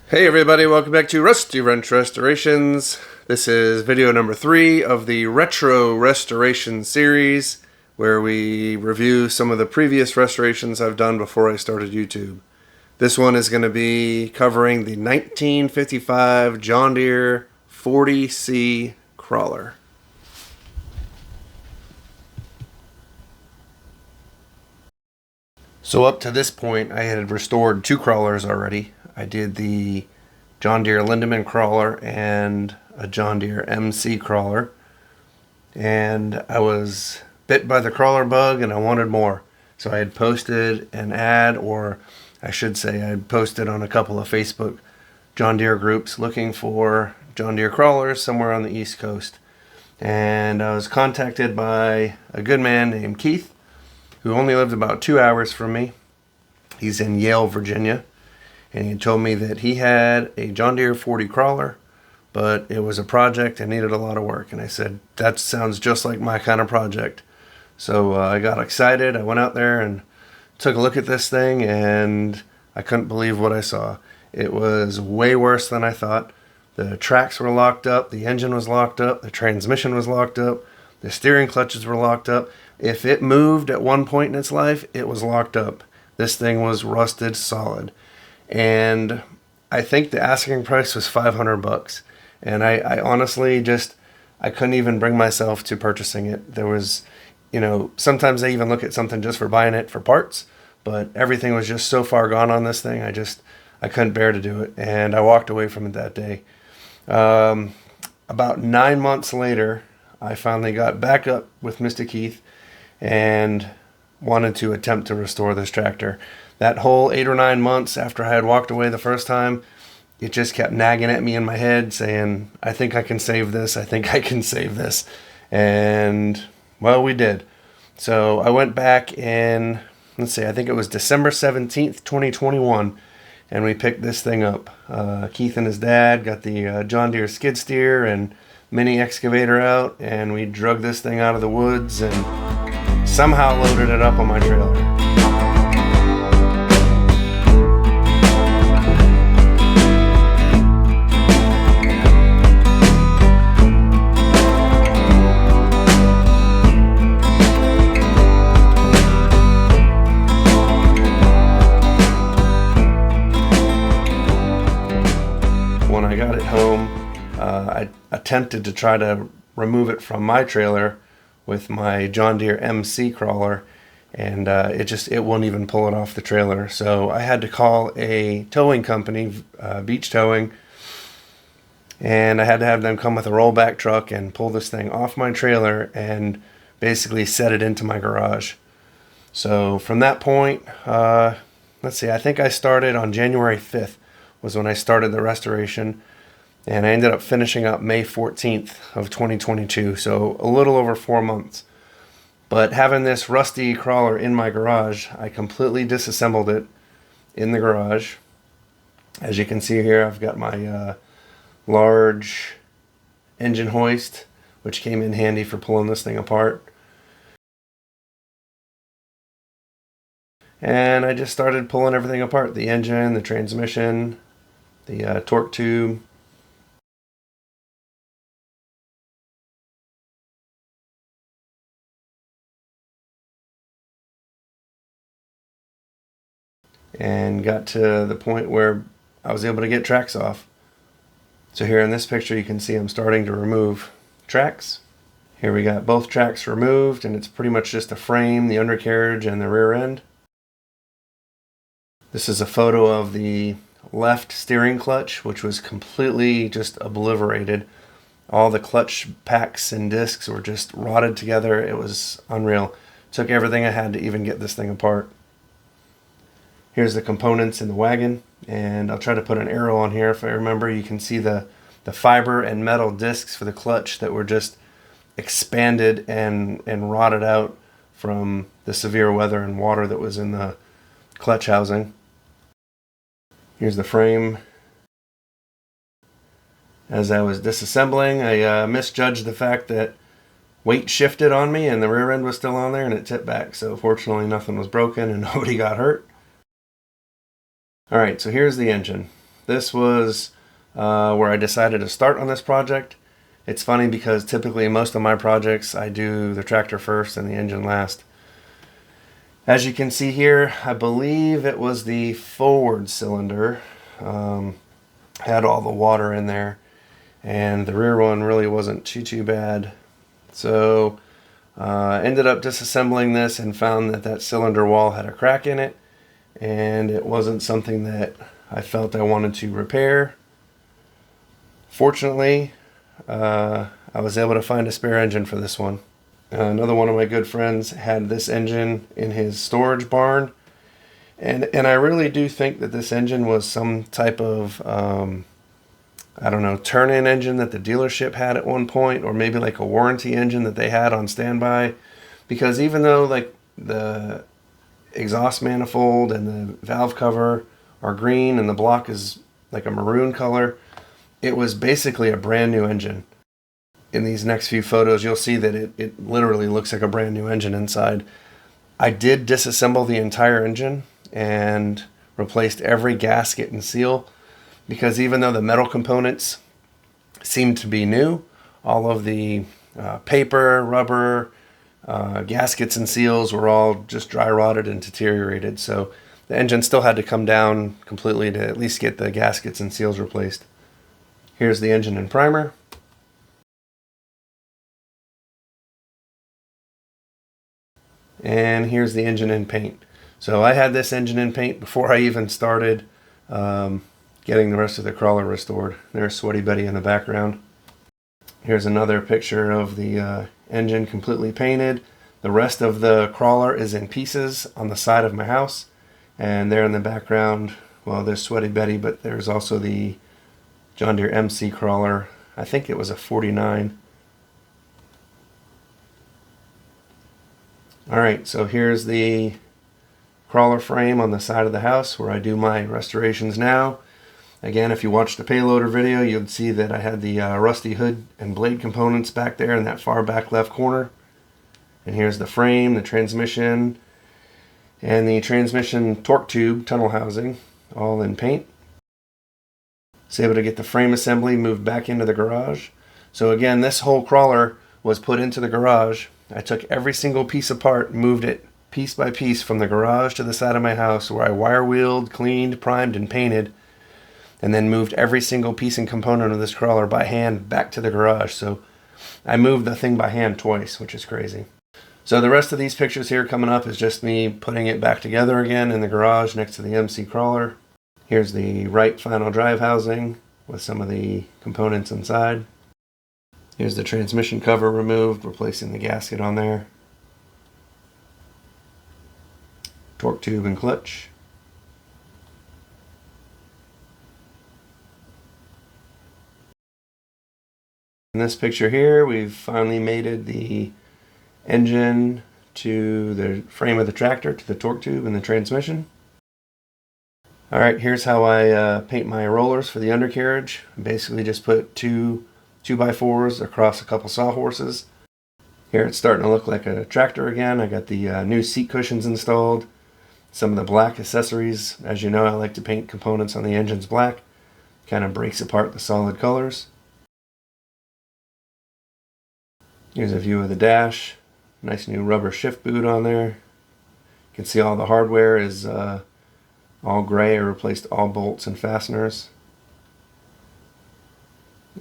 Hey everybody, welcome back to Rusty Wrench Restorations. This is video number 3 of the Retro Restoration series, where we review some of the previous restorations I've done before I started YouTube. This one is going to be covering the 1955 John Deere 40C crawler. So up to this point, I had restored 2 crawlers already. I did the John Deere Lindemann crawler and a John Deere MC crawler. And I was bit by the crawler bug and I wanted more. So I had posted an ad, or I should say I had posted on a couple of Facebook John Deere groups looking for John Deere crawlers somewhere on the East Coast. And I was contacted by a good man named Keith, who only lived about 2 hours from me. He's in Yale, Virginia. And he told me that he had a John Deere 40 crawler, but it was a project and needed a lot of work. And I said, that sounds just like my kind of project. So I got excited. I went out there and took a look at this thing, and I couldn't believe what I saw. It was way worse than I thought. The tracks were locked up, the engine was locked up, the transmission was locked up, the steering clutches were locked up. If it moved at one point in its life, it was locked up. This thing was rusted solid. And I think the asking price was $500. And I honestly I couldn't even bring myself to purchasing it. There was, sometimes I even look at something just for buying it for parts, but everything was just so far gone on this thing. I couldn't bear to do it. And I walked away from it that day. About 9 months later, I finally got back up with Mr. Keith and wanted to attempt to restore this tractor. That whole 8 or 9 months after I had walked away the first time, it just kept nagging at me in my head saying, I think I can save this, I think I can save this. And, well, we did. So I went back in, I think it was December 17th, 2021, and we picked this thing up. Keith and his dad got the John Deere skid steer and mini excavator out, and we drug this thing out of the woods and somehow loaded it up on my trailer. When I got it home, I attempted to try to remove it from my trailer with my John Deere MC crawler, and it wouldn't even pull it off the trailer. So I had to call a towing company, Beach Towing, and I had to have them come with a rollback truck and pull this thing off my trailer and basically set it into my garage. So from that point, I think I started on January 5th was when I started the restoration, and I ended up finishing up May 14th of 2022, so a little over 4 months. But having this rusty crawler in my garage, I completely disassembled it in the garage. As you can see here, I've got my large engine hoist, which came in handy for pulling this thing apart. And I just started pulling everything apart, the engine, the transmission, the torque tube. And got to the point where I was able to get tracks off. So here in this picture you can see I'm starting to remove tracks. Here we got both tracks removed, and it's pretty much just the frame, the undercarriage, and the rear end. This is a photo of the left steering clutch, which was completely just obliterated. All the clutch packs and discs were just rotted together. It was unreal. Took everything I had to even get this thing apart. Here's the components in the wagon, and I'll try to put an arrow on here if I remember. You can see the fiber and metal discs for the clutch that were just expanded and rotted out from the severe weather and water that was in the clutch housing. Here's the frame. As I was disassembling, I misjudged the fact that weight shifted on me and the rear end was still on there, and it tipped back. So fortunately nothing was broken and nobody got hurt. Alright, so here's the engine. this was where I decided to start on this project. It's funny because typically most of my projects I do the tractor first and the engine last. As you can see here, I believe it was the forward cylinder had all the water in there, and the rear one really wasn't too bad. So ended up disassembling this and found that that cylinder wall had a crack in it, and it wasn't something that I felt I wanted to repair. Fortunately, I was able to find a spare engine for this one. Another one of my good friends had this engine in his storage barn, and I really do think that this engine was some type of I don't know, turn-in engine that the dealership had at one point, or maybe like a warranty engine that they had on standby. Because even though like the exhaust manifold and the valve cover are green and the block is like a maroon color, it was basically a brand new engine. In these next few photos, you'll see that it literally looks like a brand new engine inside. I did disassemble the entire engine and replaced every gasket and seal, because even though the metal components seemed to be new, all of the paper, rubber, gaskets and seals were all just dry rotted and deteriorated. So the engine still had to come down completely to at least get the gaskets and seals replaced. Here's the engine and primer. And here's the engine and paint. So I had this engine and paint before I even started getting the rest of the crawler restored. There's Sweaty Betty in the background. Here's another picture of the engine completely painted. The rest of the crawler is in pieces on the side of my house. And there in the background, well, there's Sweaty Betty, but there's also the John Deere MC crawler. I think it was a 49. Alright, so here's the crawler frame on the side of the house where I do my restorations now. Again, if you watched the payloader video, you'd see that I had the rusty hood and blade components back there in that far back left corner. And here's the frame, the transmission, and the transmission torque tube tunnel housing, all in paint. Was able to get the frame assembly moved back into the garage. So again, this whole crawler was put into the garage. I took every single piece apart, moved it piece by piece from the garage to the side of my house, where I wire wheeled, cleaned, primed, and painted, and then moved every single piece and component of this crawler by hand back to the garage. So I moved the thing by hand twice, which is crazy. So the rest of these pictures here coming up is just me putting it back together again in the garage next to the MC crawler. Here's the right final drive housing with some of the components inside. Here's the transmission cover removed, replacing the gasket on there. Torque tube and clutch. In this picture here, we've finally mated the engine to the frame of the tractor, to the torque tube and the transmission. Alright, here's how I paint my rollers for the undercarriage. Basically just put two 2x4s across a couple sawhorses. Here it's starting to look like a tractor again. I got the new seat cushions installed. Some of the black accessories. As you know, I like to paint components on the engines black. Kind of breaks apart the solid colors. Here's a view of the dash. Nice new rubber shift boot on there. You can see all the hardware is all gray. I replaced all bolts and fasteners.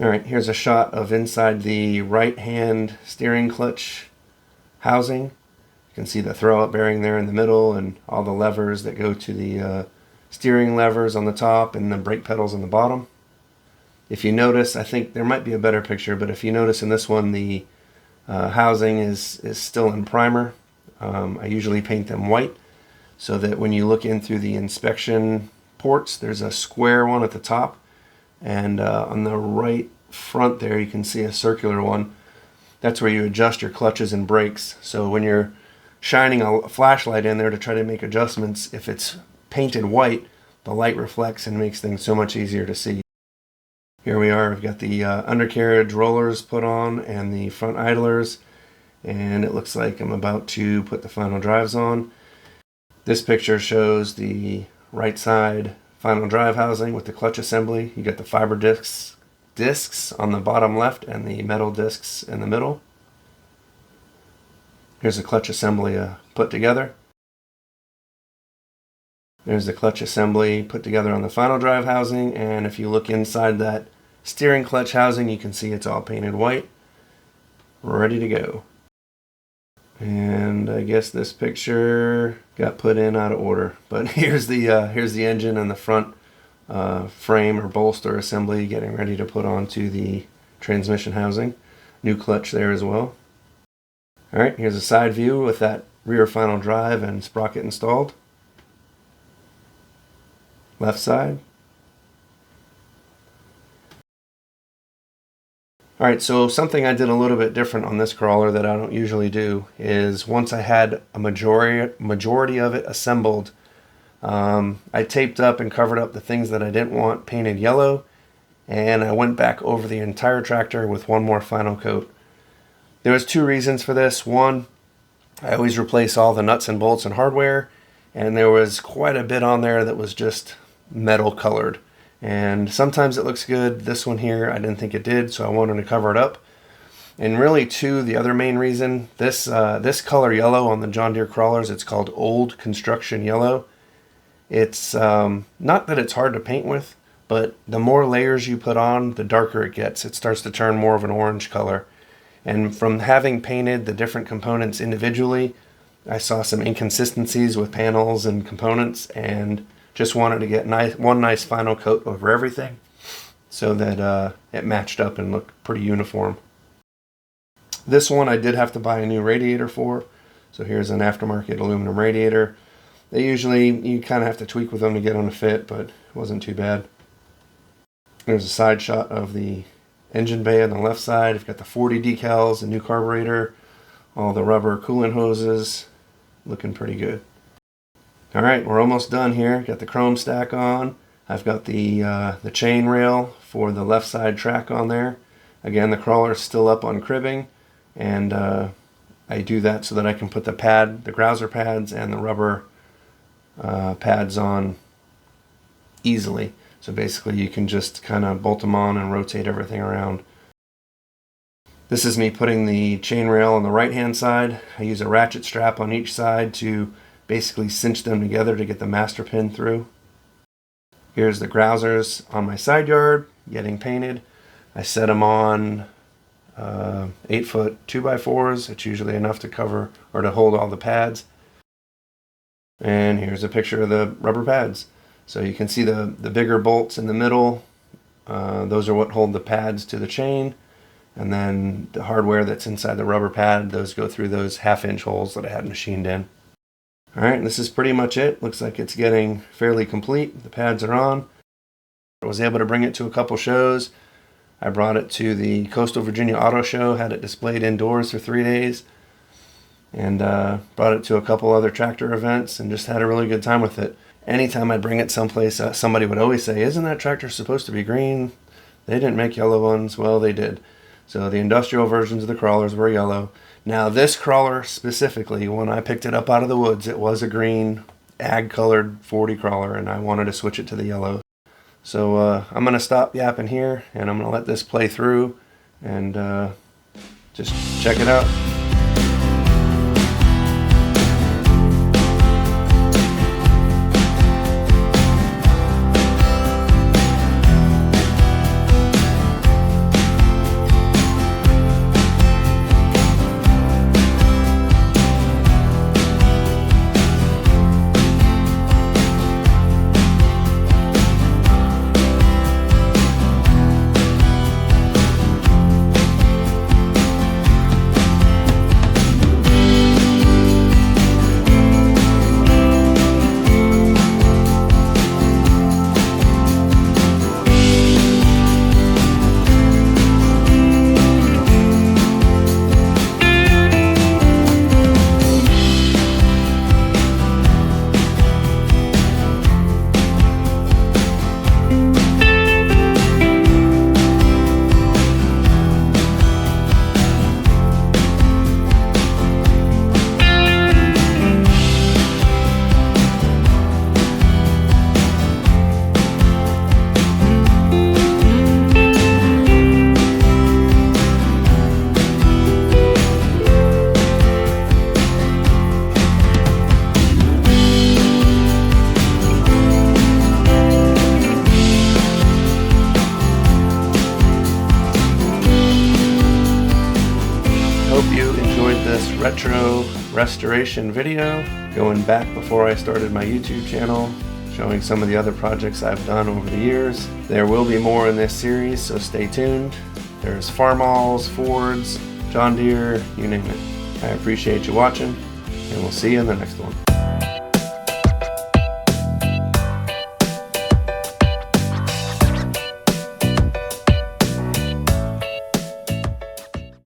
Alright, here's a shot of inside the right hand steering clutch housing. You can see the throw-up bearing there in the middle and all the levers that go to the steering levers on the top and the brake pedals on the bottom. If you notice, I think there might be a better picture, but if you notice in this one, the housing is still in primer. I usually paint them white so that when you look in through the inspection ports, there's a square one at the top, and on the right front there you can see a circular one. That's where you adjust your clutches and brakes. So when you're shining a flashlight in there to try to make adjustments, if it's painted white, the light reflects and makes things so much easier to see. Here we are, I've got the undercarriage rollers put on and the front idlers, and it looks like I'm about to put the final drives on. This picture shows the right side final drive housing with the clutch assembly. You got the fiber discs on the bottom left and the metal discs in the middle. Here's the clutch assembly put together. There's the clutch assembly put together on the final drive housing, and if you look inside that steering clutch housing, you can see it's all painted white, ready to go. And I guess this picture got put in out of order, but here's the engine and the front frame or bolster assembly getting ready to put onto the transmission housing. New clutch there as well. Alright, here's a side view with that rear final drive and sprocket installed. Left side. Alright, so something I did a little bit different on this crawler that I don't usually do is once I had a majority of it assembled, I taped up and covered up the things that I didn't want painted yellow, and I went back over the entire tractor with one more final coat. There was two reasons for this. One, I always replace all the nuts and bolts and hardware, and there was quite a bit on there that was just metal colored. And sometimes it looks good. This one here, I didn't think it did, so I wanted to cover it up. And really, too, the other main reason, this color yellow on the John Deere crawlers, it's called old construction yellow. It's not that it's hard to paint with, but the more layers you put on, the darker it gets. It starts to turn more of an orange color. And from having painted the different components individually, I saw some inconsistencies with panels and components, and just wanted to get one nice final coat over everything so that it matched up and looked pretty uniform. This one I did have to buy a new radiator for. So here's an aftermarket aluminum radiator. They usually, you kind of have to tweak with them to get them to fit, but it wasn't too bad. There's a side shot of the engine bay on the left side. You've got the 40 decals, the new carburetor, all the rubber coolant hoses, looking pretty good. Alright, we're almost done here. Got the chrome stack on. I've got the chain rail for the left side track on there. Again, the crawler is still up on cribbing, and I do that so that I can put the grouser pads and the rubber pads on easily. So basically you can just kind of bolt them on and rotate everything around. This is me putting the chain rail on the right hand side. I use a ratchet strap on each side to basically cinch them together to get the master pin through. Here's the grousers on my side yard getting painted. I set them on 8-foot 2x4s. It's usually enough to cover or to hold all the pads. And here's a picture of the rubber pads. So you can see the bigger bolts in the middle. Those are what hold the pads to the chain. And then the hardware that's inside the rubber pad, those go through those 1/2-inch holes that I had machined in. Alright, this is pretty much it. Looks like it's getting fairly complete. The pads are on. I was able to bring it to a couple shows. I brought it to the Coastal Virginia Auto Show, had it displayed indoors for 3 days, and brought it to a couple other tractor events and just had a really good time with it. Anytime I'd bring it someplace, somebody would always say, "Isn't that tractor supposed to be green? They didn't make yellow ones." Well, they did. So the industrial versions of the crawlers were yellow. Now this crawler specifically, when I picked it up out of the woods, it was a green ag colored 40 crawler, and I wanted to switch it to the yellow. So I'm going to stop yapping here, and I'm going to let this play through and just check it out. enjoyed this retro restoration video, going back before I started my YouTube channel, showing some of the other projects I've done over the years. There will be more in this series, so stay tuned. There's Farmalls, Fords, John Deere, you name it. I appreciate you watching, and we'll see you in the next one.